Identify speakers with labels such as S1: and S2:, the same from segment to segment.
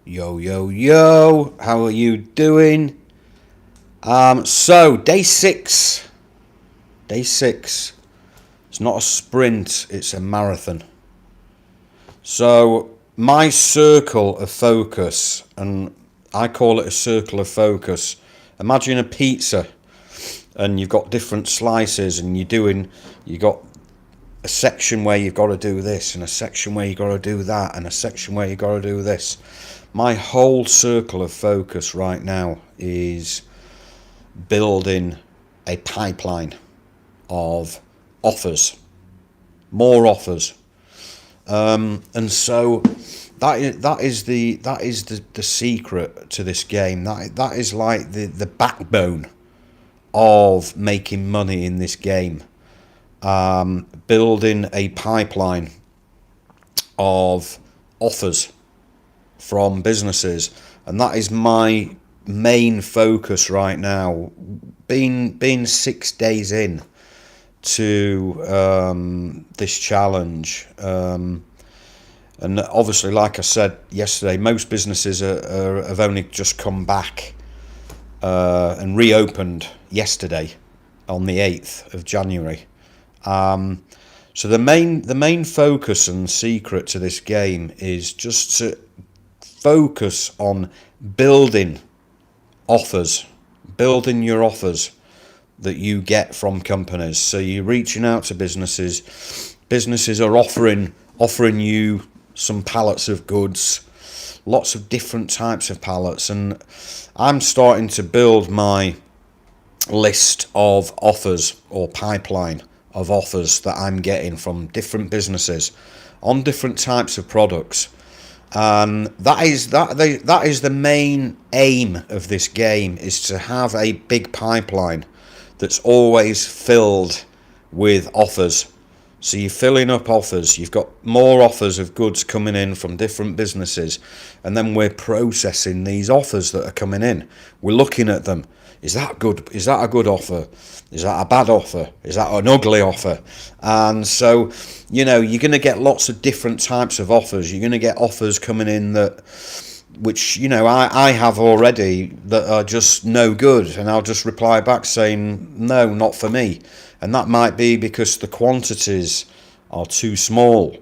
S1: Yo, yo, yo, how are you doing? So, day six. Day six. It's not a sprint, it's a marathon. So, my circle of focus, and I call it a circle of focus. Imagine a pizza, and you've got different slices, and you got a section where you've got to do this, and a section where you've got to do that, and a section where you've got to do this. My whole circle of focus right now is building a pipeline of offers, more offers, and so that is the secret to this game. That is like the backbone of making money in this game. Building a pipeline of offers from businesses, and that is my main focus right now. Being 6 days in to this challenge, and obviously, like I said yesterday, most businesses have only just come back and reopened yesterday on the 8th of January. So the main focus and secret to this game is just to focus on building offers, building your offers that you get from companies. So you're reaching out to businesses. Businesses are offering you some pallets of goods, lots of different types of pallets, and I'm starting to build my list of offers or pipeline of offers that I'm getting from different businesses on different types of products. That is the main aim of this game, is to have a big pipeline that's always filled with offers. So you're filling up offers, you've got more offers of goods coming in from different businesses, and then we're processing these offers that are coming in. We're looking at them. Is that good? Is that a good offer? Is that a bad offer? Is that an ugly offer? And so, you're going to get lots of different types of offers. You're going to get offers coming in which I have already, that are just no good, and I'll just reply back saying no, not for me. And that might be because the quantities are too small.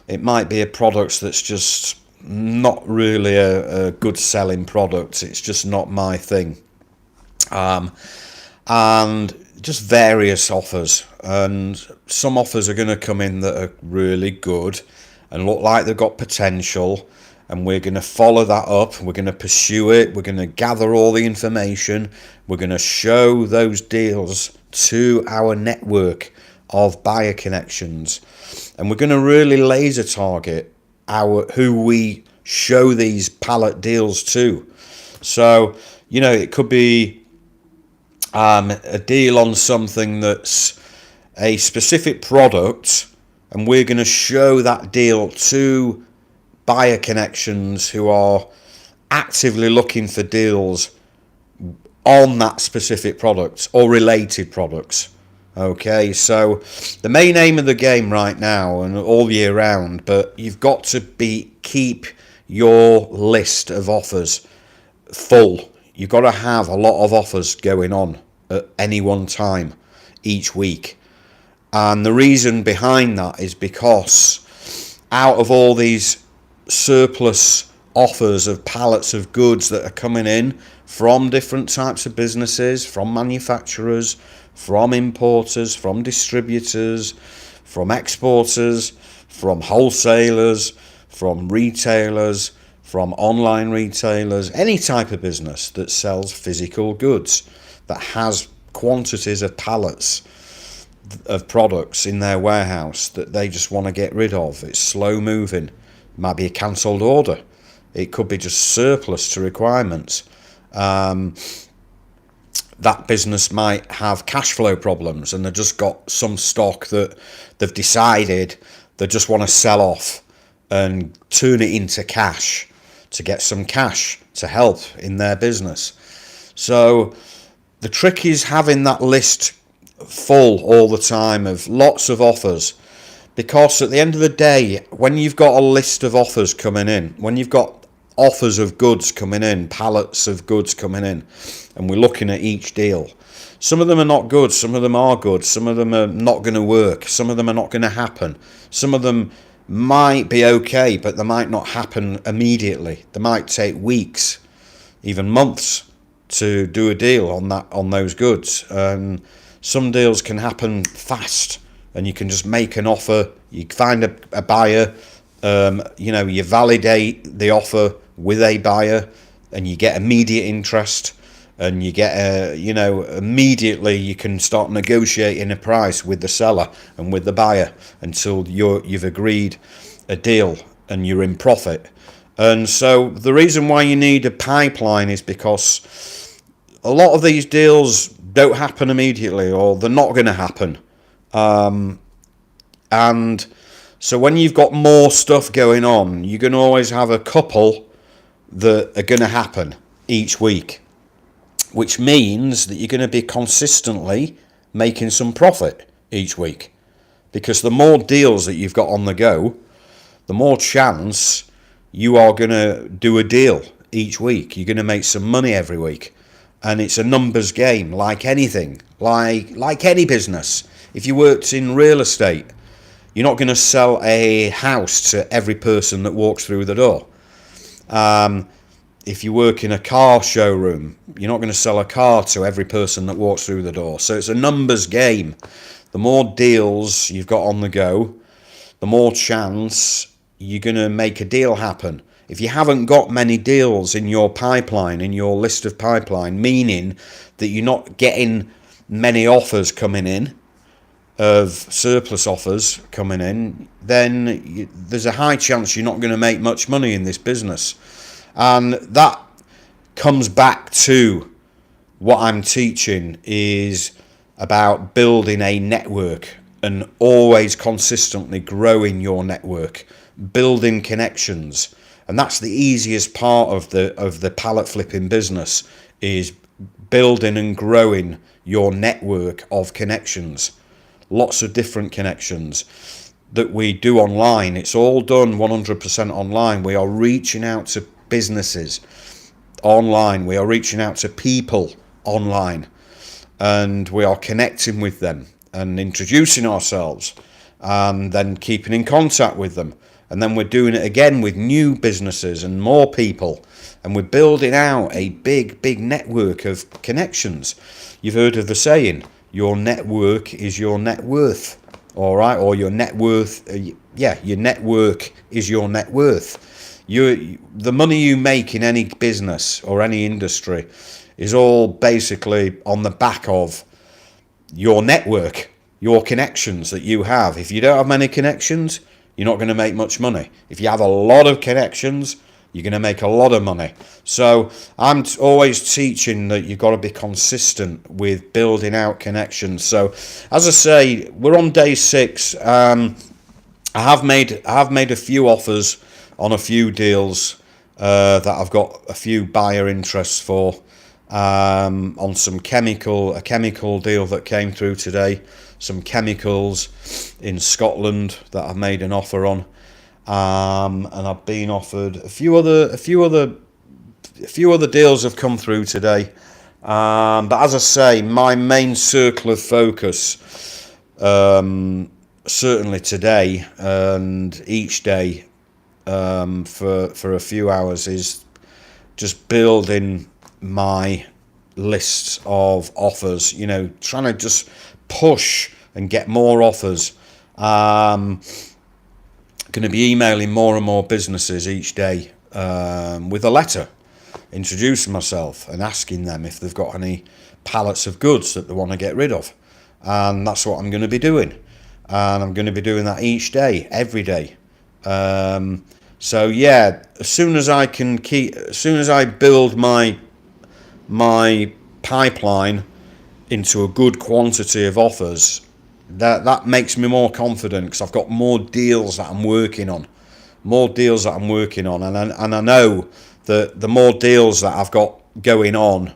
S1: It might be a product that's just not really a good selling product. It's just not my thing. And just various offers, and some offers are going to come in that are really good and look like they've got potential, and we're going to follow that up. We're going to pursue it. We're going to gather all the information. We're going to show those deals to our network of buyer connections, and we're going to really laser target who we show these pallet deals to. So it could be a deal on something that's a specific product, and we're going to show that deal to buyer connections who are actively looking for deals on that specific product or related products. Okay, so the main aim of the game right now, and all year round, but you've got to keep your list of offers full. You've got to have a lot of offers going on at any one time each week. And the reason behind that is because out of all these surplus offers of pallets of goods that are coming in from different types of businesses, from manufacturers, from importers, from distributors, from exporters, from wholesalers, from retailers, from online retailers, any type of business that sells physical goods, that has quantities of pallets of products in their warehouse that they just want to get rid of. It's slow moving. It might be a cancelled order. It could be just surplus to requirements. That business might have cash flow problems, and they've just got some stock that they've decided they just want to sell off and turn it into cash to get some cash to help in their business. So the trick is having that list full all the time of lots of offers, because at the end of the day, when you've got a list of offers coming in, when you've got offers of goods coming in, pallets of goods coming in, and we're looking at each deal. Some of them are not good, some of them are good, some of them are not going to work, some of them are not going to happen, some of them might be okay, but they might not happen immediately. They might take weeks, even months, to do a deal on those goods. Some deals can happen fast, and you can just make an offer. You find a buyer. You validate the offer with a buyer, and you get immediate interest, and you get immediately you can start negotiating a price with the seller and with the buyer until you've agreed a deal and you're in profit. And so the reason why you need a pipeline is because a lot of these deals don't happen immediately, or they're not going to happen. And so when you've got more stuff going on, you're going to always have a couple that are going to happen each week, which means that you're going to be consistently making some profit each week. Because the more deals that you've got on the go, the more chance you are going to do a deal each week. You're going to make some money every week. And it's a numbers game, like anything, like any business. If you worked in real estate, you're not going to sell a house to every person that walks through the door. If you work in a car showroom, you're not going to sell a car to every person that walks through the door. So it's a numbers game. The more deals you've got on the go, the more chance you're going to make a deal happen. If you haven't got many deals in your pipeline, in your list of pipeline, meaning that you're not getting many offers coming in, of surplus offers coming in, then there's a high chance you're not going to make much money in this business. And that comes back to what I'm teaching is about building a network and always consistently growing your network, building connections. And that's the easiest part of the pallet flipping business, is building and growing your network of connections. Lots of different connections that we do online. It's all done 100% online. We are reaching out to businesses online. We are reaching out to people online, and we are connecting with them and introducing ourselves, and then keeping in contact with them. And then we're doing it again with new businesses and more people, and we're building out a big network of connections. You've heard of the saying, your network is your net worth, all right? Or your net worth, your network is your net worth. The money you make in any business or any industry is all basically on the back of your network, your connections that you have. If you don't have many connections, you're not going to make much money. If you have a lot of connections, you're going to make a lot of money. So I'm always teaching that you've got to be consistent with building out connections. So as I say, we're on day 6. I have made a few offers on a few deals that I've got a few buyer interests for, on a chemical deal that came through today, some chemicals in Scotland that I've made an offer on. And I've been offered a few other deals have come through today. But as I say, my main circle of focus, certainly today and each day, for a few hours, is just building my lists of offers. Trying to just push and get more offers. Going to be emailing more and more businesses each day with a letter introducing myself and asking them if they've got any pallets of goods that they want to get rid of. And that's what I'm going to be doing. And I'm going to be doing that each day, every day. So yeah, as soon as I build my pipeline into a good quantity of offers, that makes me more confident, because I've got more deals that I'm working on, and I know that the more deals that I've got going on,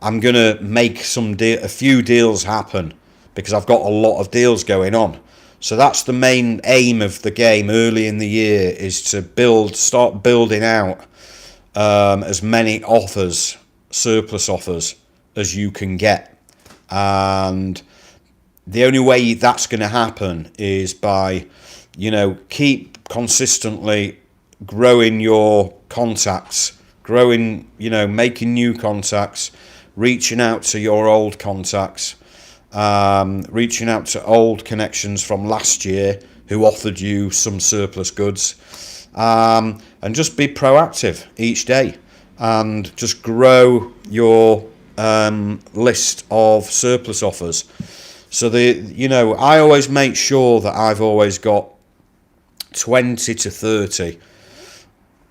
S1: I'm gonna make a few deals happen, because I've got a lot of deals going on. So that's the main aim of the game early in the year, is to start building out as many offers, surplus offers, as you can get. And the only way that's going to happen is by, keep consistently growing your contacts, making new contacts, reaching out to your old contacts, reaching out to old connections from last year who offered you some surplus goods, and just be proactive each day and just grow your list of surplus offers. So I always make sure that I've always got 20 to 30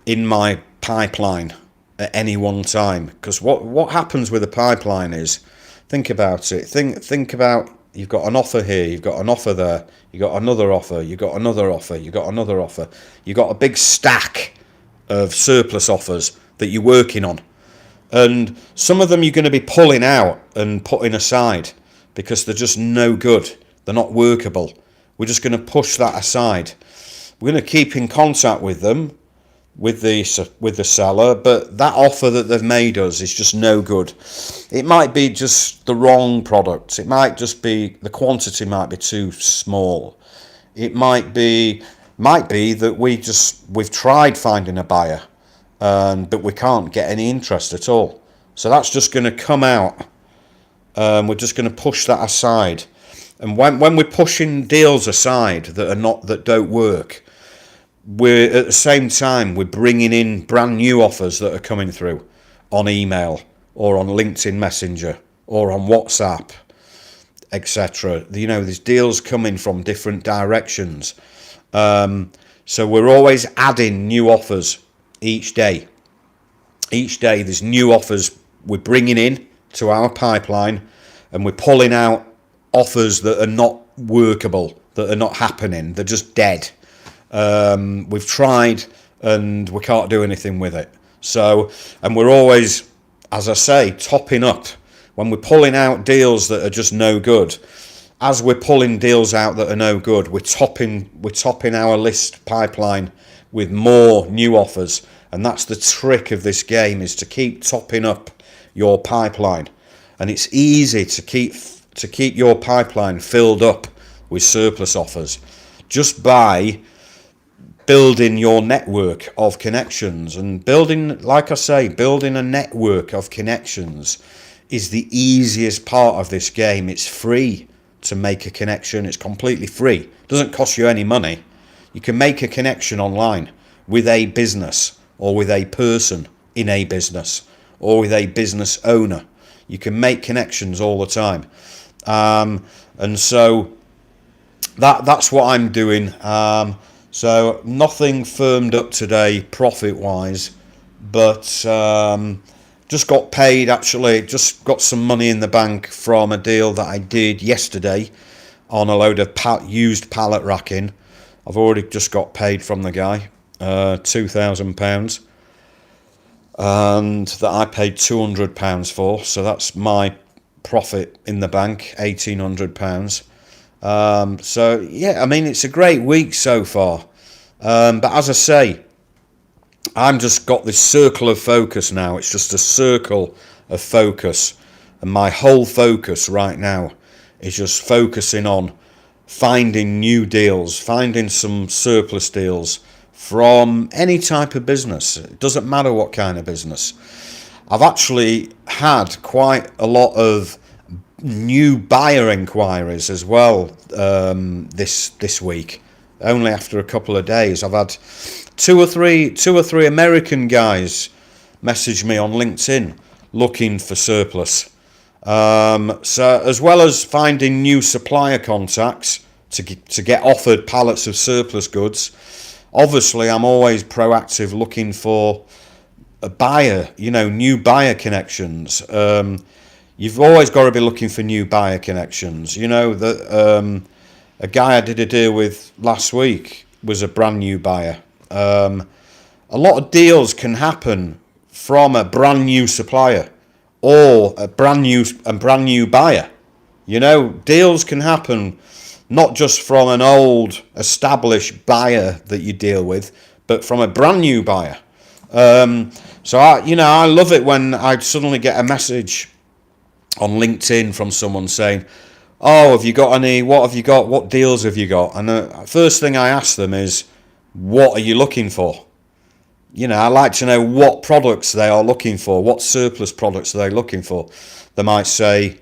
S1: in my pipeline at any one time. Because what happens with a pipeline is, think about it. Think about, you've got an offer here, you've got an offer there, you've got another offer, you've got another offer, you've got another offer. You've got a big stack of surplus offers that you're working on. And some of them you're going to be pulling out and putting aside because they're just no good. They're not workable. We're just going to push that aside. We're going to keep in contact with them, with the seller, but that offer that they've made us is just no good. It might be just the wrong product. It might just be the quantity might be too small. It might be that we've tried finding a buyer, but we can't get any interest at all. So that's just going to come out. We're just going to push that aside. And when we're pushing deals aside that don't work, we're at the same time we're bringing in brand new offers that are coming through on email or on LinkedIn Messenger or on WhatsApp, etc. There's deals coming from different directions. So we're always adding new offers each day. Each day there's new offers we're bringing in to our pipeline, and we're pulling out offers that are not workable, that are not happening. They're just dead. We've tried and we can't do anything with it. So, and we're always, as I say, topping up. When we're pulling out deals that are just no good, as we're pulling deals out that are no good, we're topping our list pipeline with more new offers. And that's the trick of this game, is to keep topping up your pipeline. And it's easy to keep your pipeline filled up with surplus offers just by building your network of connections. And building a network of connections is the easiest part of this game. It's free to make a connection. It's completely free. It doesn't cost you any money. You can make a connection online with a business, or with a person in a business, or with a business owner. You can make connections all the time. And so that's what I'm doing. So nothing firmed up today profit-wise, but just got paid, actually. Just got some money in the bank from a deal that I did yesterday on a load of used pallet racking. I've already just got paid from the guy, £2,000. And that I paid £200 for, so that's my profit in the bank, £1,800. So yeah, I mean, it's a great week so far. But as I say, I'm just got this circle of focus now. It's just a circle of focus, and my whole focus right now is just focusing on finding new deals, finding some surplus deals from any type of business. It doesn't matter what kind of business. I've actually had quite a lot of new buyer inquiries as well this week. Only after a couple of days, I've had two or three American guys message me on LinkedIn looking for surplus. So as well as finding new supplier contacts to get offered pallets of surplus goods, obviously I'm always proactive looking for a buyer, new buyer connections. You've always got to be looking for new buyer connections. A guy I did a deal with last week was a brand new buyer. A lot of deals can happen from a brand new supplier or a brand new buyer. Deals can happen not just from an old established buyer that you deal with, but from a brand new buyer. So I love it when I suddenly get a message on LinkedIn from someone saying, "Oh, have you got any? What have you got? What deals have you got?" And first thing I ask them is, "What are you looking for?" I like to know what products they are looking for, what surplus products are they looking for. They might say,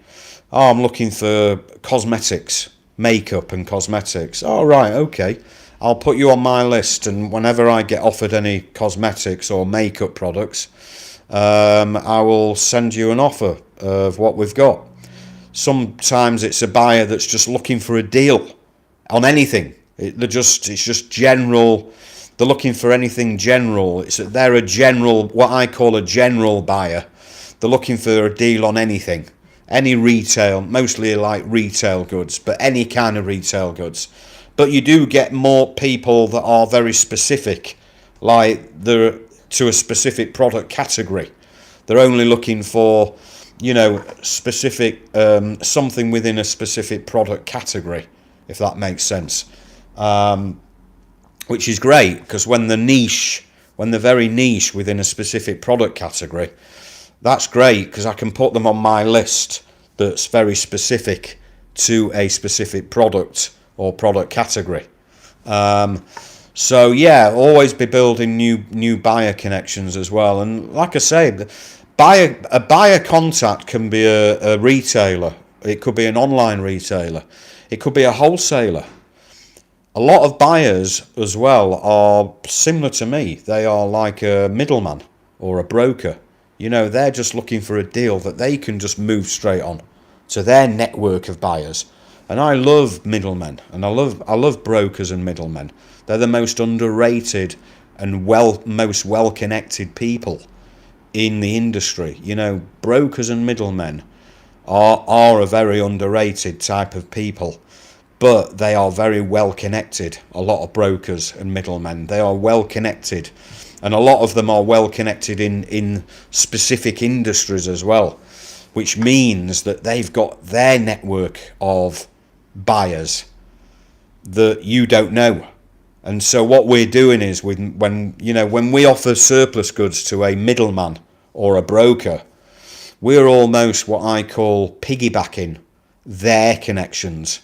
S1: "Oh, I'm looking for cosmetics, makeup and cosmetics." "Oh, right, okay. I'll put you on my list, and whenever I get offered any cosmetics or makeup products, I will send you an offer of what we've got." Sometimes it's a buyer that's just looking for a deal on anything. It's just general. They're looking for anything general. They're a general, what I call a general buyer. They're looking for a deal on anything, any retail, mostly like retail goods, but any kind of retail goods. But you do get more people that are very specific, like they're to a specific product category. They're only looking for, specific something within a specific product category, if that makes sense. Which is great, because when they're very niche within a specific product category, that's great, because I can put them on my list that's very specific to a specific product or product category. So yeah, always be building new buyer connections as well. And like I say, a buyer contact can be a retailer. It could be an online retailer. It could be a wholesaler. A lot of buyers as well are similar to me. They are like a middleman or a broker. They're just looking for a deal that they can just move straight on to their network of buyers. And I love middlemen, and I love brokers and middlemen. They're the most underrated and most well-connected people in the industry. Brokers and middlemen are a very underrated type of people. But they are very well connected. A lot of brokers and middlemen, they are well connected, and a lot of them are well connected in specific industries as well, which means that they've got their network of buyers that you don't know. And so what we're doing is when we offer surplus goods to a middleman or a broker, we're almost what I call piggybacking their connections.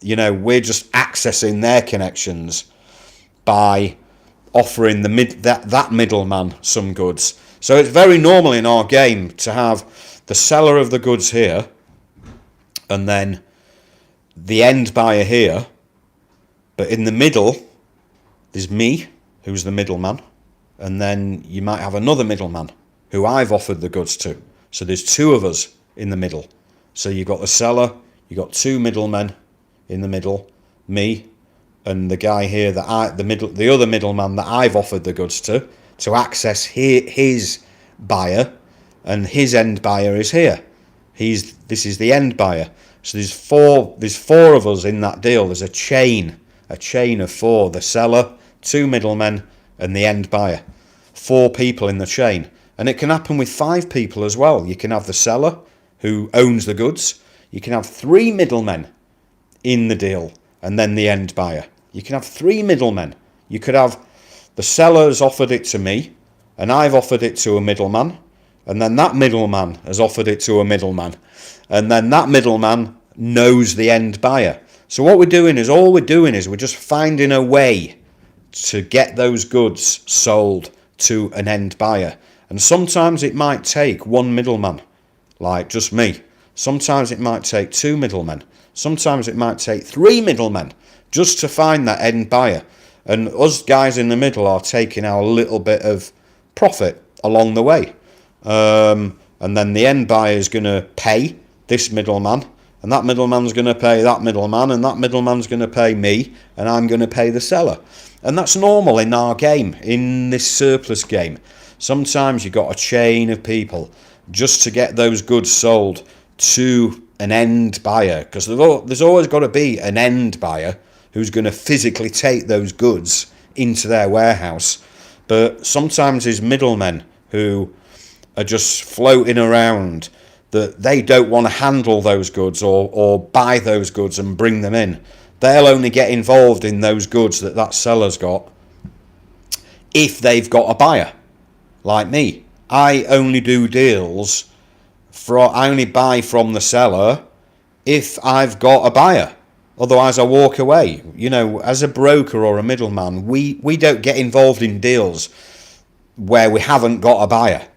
S1: We're just accessing their connections by offering that middleman some goods. So it's very normal in our game to have the seller of the goods here, and then the end buyer here. But in the middle, there's me, who's the middleman, and then you might have another middleman who I've offered the goods to. So there's two of us in the middle. So you've got the seller, you've got two middlemen in the middle, me and the guy here the other middleman that I've offered the goods to access his buyer, and his end buyer is here. This is the end buyer. So there's four of us in that deal. There's a chain of four: the seller, two middlemen, and the end buyer. 4 people in the chain. And it can happen with 5 people as well. You can have the seller who owns the goods. You can have 3 middlemen in the deal, and then the end buyer. You can have 3 middlemen. You could have the seller's offered it to me, and I've offered it to a middleman, and then that middleman has offered it to a middleman, and then that middleman knows the end buyer. So what we're doing is we're just finding a way to get those goods sold to an end buyer. And sometimes it might take 1 middleman, like just me. Sometimes it might take 2 middlemen. Sometimes it might take 3 middlemen just to find that end buyer. And us guys in the middle are taking our little bit of profit along the way. And then the end buyer is going to pay this middleman, and that middleman's going to pay that middleman, and that middleman's going to pay me, and I'm going to pay the seller. And that's normal in our game, in this surplus game. Sometimes you've got a chain of people just to get those goods sold to an end buyer, because there's always got to be an end buyer who's going to physically take those goods into their warehouse. But sometimes there's middlemen who are just floating around, that they don't want to handle those goods or buy those goods and bring them in. They'll only get involved in those goods that seller's got if they've got a buyer. like me. I only do deals I only buy from the seller if I've got a buyer. Otherwise, I walk away. You know, as a broker or a middleman, we don't get involved in deals where we haven't got a buyer,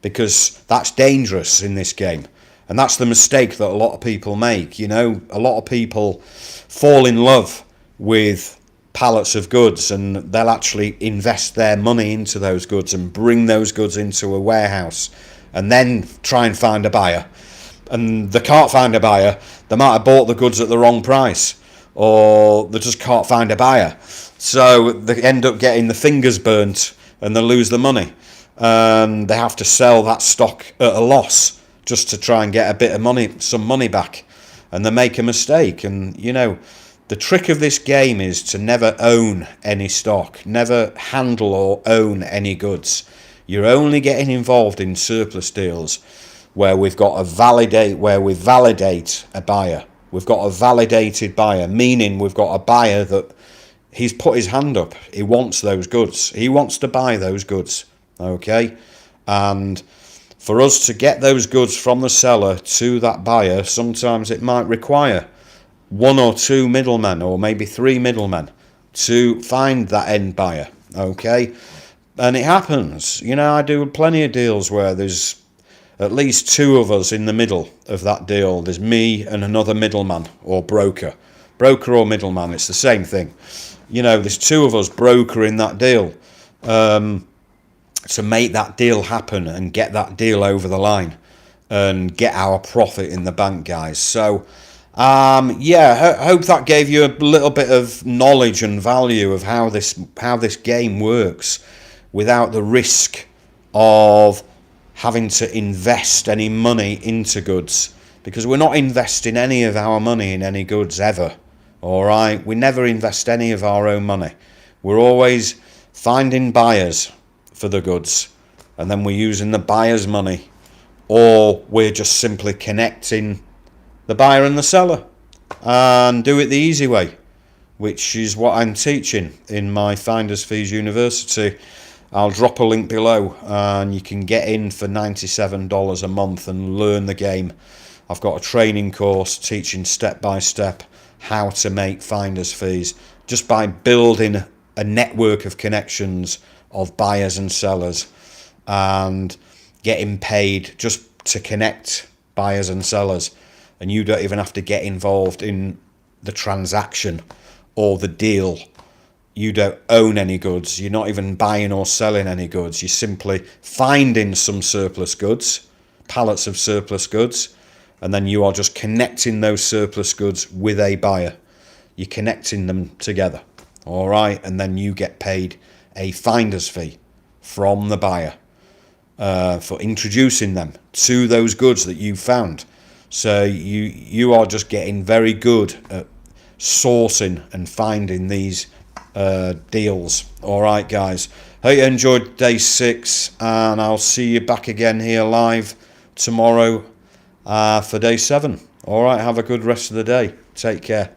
S1: because that's dangerous in this game. And that's the mistake that a lot of people make. You know, a lot of people fall in love with pallets of goods, and they'll actually invest their money into those goods and bring those goods into a warehouse and then try and find a buyer. And they can't find a buyer. They might have bought the goods at the wrong price, or they just can't find a buyer. So they end up getting the fingers burnt and they lose the money. They have to sell that stock at a loss just to try and get a bit of money, some money back. And they make a mistake. And, you know, the trick of this game is to never own any stock, never handle or own any goods. You're only getting involved in surplus deals where we validate a buyer. We've got a validated buyer, meaning we've got a buyer that he's put his hand up. He wants those goods. He wants to buy those goods. Okay? And for us to get those goods from the seller to that buyer, sometimes it might require 1 or 2 middlemen, or maybe 3 middlemen, to find that end buyer. Okay? And it happens. You know, I do plenty of deals where there's at least 2 of us in the middle of that deal. There's me and another middleman or broker. Broker or middleman, it's the same thing. You know, there's 2 of us brokering that deal to make that deal happen and get that deal over the line and get our profit in the bank, guys. So, hope that gave you a little bit of knowledge and value of how this game works, without the risk of having to invest any money into goods, because we're not investing any of our money in any goods ever. All right, we never invest any of our own money. We're always finding buyers for the goods, and then we're using the buyer's money, or we're just simply connecting the buyer and the seller and do it the easy way, which is what I'm teaching in my Finders Fees University. I'll drop a link below and you can get in for $97 a month and learn the game. I've got a training course teaching step by step how to make Finders Fees just by building a network of connections of buyers and sellers and getting paid just to connect buyers and sellers. And you don't even have to get involved in the transaction or the deal. You don't own any goods. You're not even buying or selling any goods. You're simply finding some surplus goods, pallets of surplus goods, and then you are just connecting those surplus goods with a buyer. You're connecting them together, all right? And then you get paid a finder's fee from the buyer for introducing them to those goods that you found. So you are just getting very good at sourcing and finding these deals. All right, guys. Hope you enjoyed day 6, and I'll see you back again here live tomorrow for day 7. All right, have a good rest of the day. Take care.